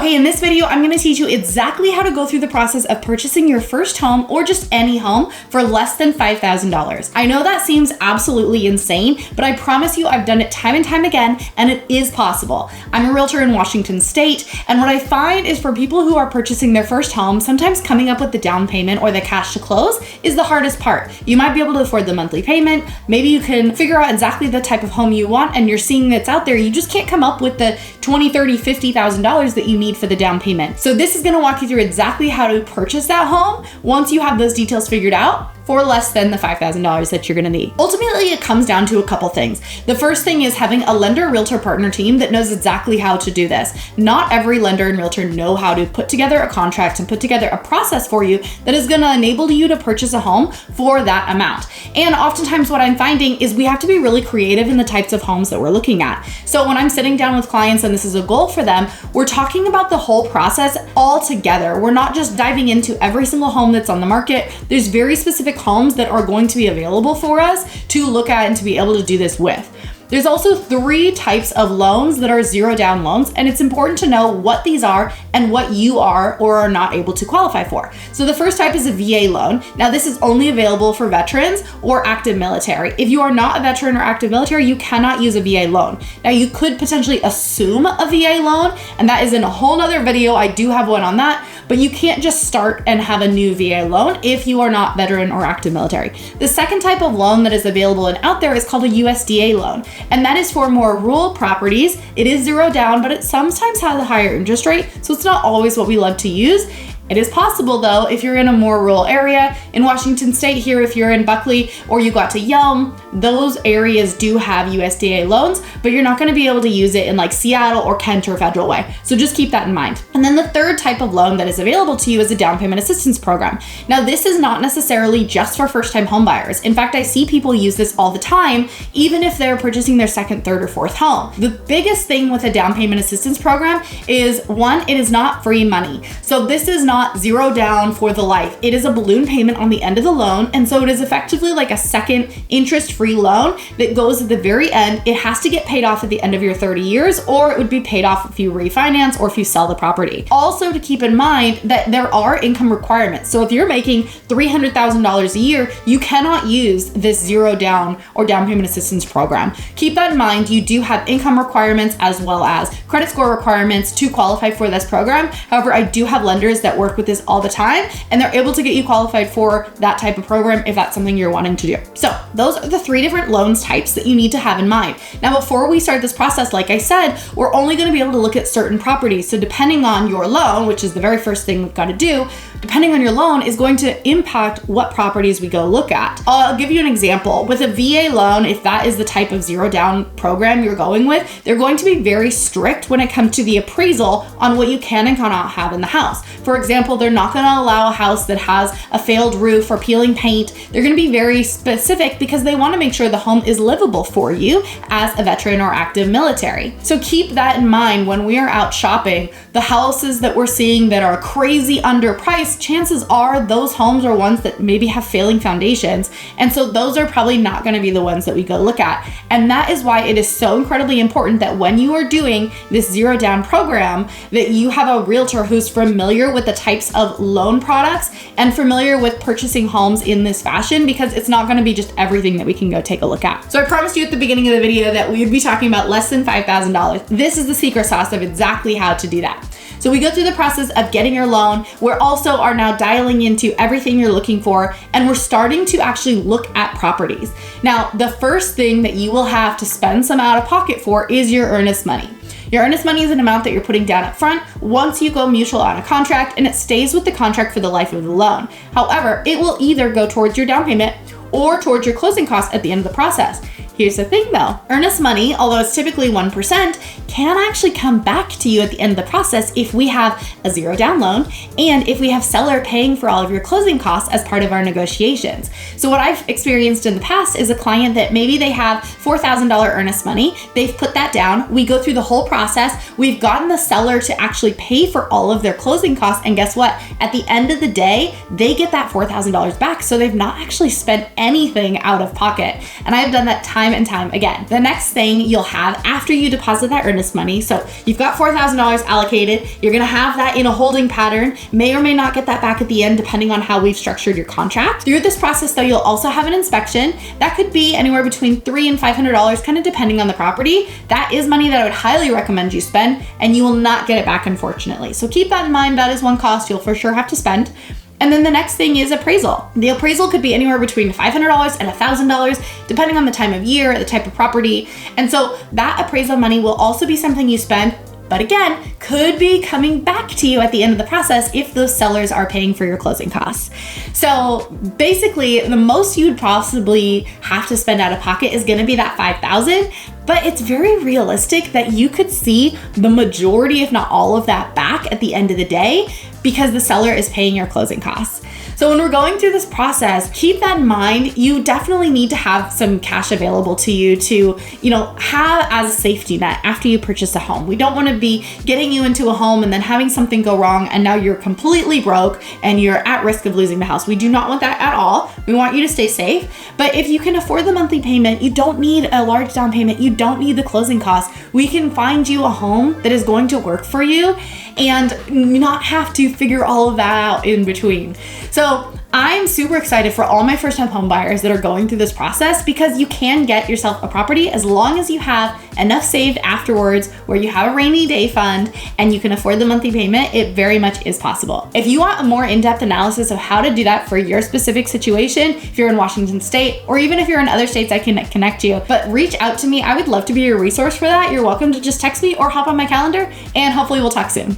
Okay, in this video, I'm gonna teach you exactly how to go through the process of purchasing your first home or just any home for less than $5,000. I know that seems absolutely insane, but I promise you I've done it time and time again, and it is possible. I'm a realtor in Washington State, and what I find is for people who are purchasing their first home, sometimes coming up with the down payment or the cash to close is the hardest part. You might be able to afford the monthly payment, maybe you can figure out exactly the type of home you want, and you're seeing that's out there, you just can't come up with the $20,000, $30,000, $50,000 that you need for the down payment. So this is gonna walk you through exactly how to purchase that home once you have those details figured out for less than the $5,000 that you're gonna need. Ultimately, it comes down to a couple things. The first thing is having a lender realtor partner team that knows exactly how to do this. Not every lender and realtor know how to put together a contract and put together a process for you that is gonna enable you to purchase a home for that amount. And oftentimes what I'm finding is we have to be really creative in the types of homes that we're looking at. So when I'm sitting down with clients and this is a goal for them, we're talking about the whole process all together. We're not just diving into every single home that's on the market. There's very specific homes that are going to be available for us to look at and to be able to do this with. There's also 3 types of loans that are zero down loans, and it's important to know what these are and what you are or are not able to qualify for. So the first type is a VA loan. Now this is only available for veterans or active military. If you are not a veteran or active military, you cannot use a VA loan. Now you could potentially assume a VA loan, and that is in a whole nother video. I do have one on that, but you can't just start and have a new VA loan if you are not veteran or active military. The second type of loan that is available and out there is called a USDA loan. And that is for more rural properties. It is zero down, but it sometimes has a higher interest rate, so it's not always what we love to use. It is possible though, if you're in a more rural area, in Washington State here, if you're in Buckley or you got to Yelm, those areas do have USDA loans, but you're not gonna be able to use it in like Seattle or Kent or Federal Way. So just keep that in mind. And then the third type of loan that is available to you is a down payment assistance program. Now this is not necessarily just for first-time home buyers. In fact, I see people use this all the time, even if they're purchasing their second, third, or fourth home. The biggest thing with a down payment assistance program is, one, it is not free money. So this is not zero down for the life. It is a balloon payment on the end of the loan, and so it is effectively like a second interest-free loan that goes at the very end. It has to get paid off at the end of your 30 years, or it would be paid off if you refinance or if you sell the property. Also to keep in mind that there are income requirements. So if you're making $300,000 a year, you cannot use this zero down or down payment assistance program. Keep that in mind. You do have income requirements as well as credit score requirements to qualify for this program. However, I do have lenders that work with this all the time, and they're able to get you qualified for that type of program if that's something you're wanting to do. So those are the 3 different loans types that you need to have in mind. Now, before we start this process, like I said, we're only going to be able to look at certain properties. So depending on your loan, which is the very first thing we've got to do, depending on your loan is going to impact what properties we go look at. I'll give you an example. With a VA loan, if that is the type of zero down program you're going with, they're going to be very strict when it comes to the appraisal on what you can and cannot have in the house. For example, they're not going to allow a house that has a failed roof or peeling paint. They're going to be very specific because they want to make sure the home is livable for you as a veteran or active military. So keep that in mind when we are out shopping. The houses that we're seeing that are crazy underpriced, chances are those homes are ones that maybe have failing foundations. And so those are probably not going to be the ones that we go look at. And that is why it is so incredibly important that when you are doing this zero down program, that you have a realtor who's familiar with the types of loan products and familiar with purchasing homes in this fashion, because it's not going to be just everything that we can go take a look at. So I promised you at the beginning of the video that we would be talking about less than $5,000. This is the secret sauce of exactly how to do that. So we go through the process of getting your loan. We're also are now dialing into everything you're looking for, and we're starting to actually look at properties. Now, the first thing that you will have to spend some out of pocket for is your earnest money. Your earnest money is an amount that you're putting down up front once you go mutual on a contract, and it stays with the contract for the life of the loan. However, it will either go towards your down payment or towards your closing costs at the end of the process. Here's the thing though, earnest money, although it's typically 1%, can actually come back to you at the end of the process if we have a zero down loan and if we have seller paying for all of your closing costs as part of our negotiations. So what I've experienced in the past is a client that maybe they have $4,000 earnest money, they've put that down, we go through the whole process, we've gotten the seller to actually pay for all of their closing costs, and guess what? At the end of the day, they get that $4,000 back, so they've not actually spent anything out of pocket. And I've done that time and time again. The next thing you'll have after you deposit that earnest money, so you've got $4,000 allocated, you're gonna have that in a holding pattern, may or may not get that back at the end depending on how we've structured your contract. Through this process though, you'll also have an inspection. That could be anywhere between $300 and $500, kind of depending on the property. That is money that I would highly recommend you spend, and you will not get it back, unfortunately. So keep that in mind. That is one cost you'll for sure have to spend. And then the next thing is appraisal. The appraisal could be anywhere between $500 and $1,000, depending on the time of year, the type of property. And so that appraisal money will also be something you spend, but again, could be coming back to you at the end of the process if those sellers are paying for your closing costs. So basically, the most you'd possibly have to spend out of pocket is gonna be that $5,000, but it's very realistic that you could see the majority, if not all of that back at the end of the day, because the seller is paying your closing costs. So when we're going through this process, keep that in mind. You definitely need to have some cash available to you to, have as a safety net after you purchase a home. We don't want to be getting you into a home and then having something go wrong and now you're completely broke and you're at risk of losing the house. We do not want that at all. We want you to stay safe. But if you can afford the monthly payment, you don't need a large down payment. You don't need the closing costs. We can find you a home that is going to work for you and not have to figure all of that out in between. So I'm super excited for all my first-time home buyers that are going through this process, because you can get yourself a property as long as you have enough saved afterwards where you have a rainy day fund and you can afford the monthly payment. It very much is possible. If you want a more in-depth analysis of how to do that for your specific situation, if you're in Washington State, or even if you're in other states, I can connect you, but reach out to me. I would love to be your resource for that. You're welcome to just text me or hop on my calendar, and hopefully we'll talk soon.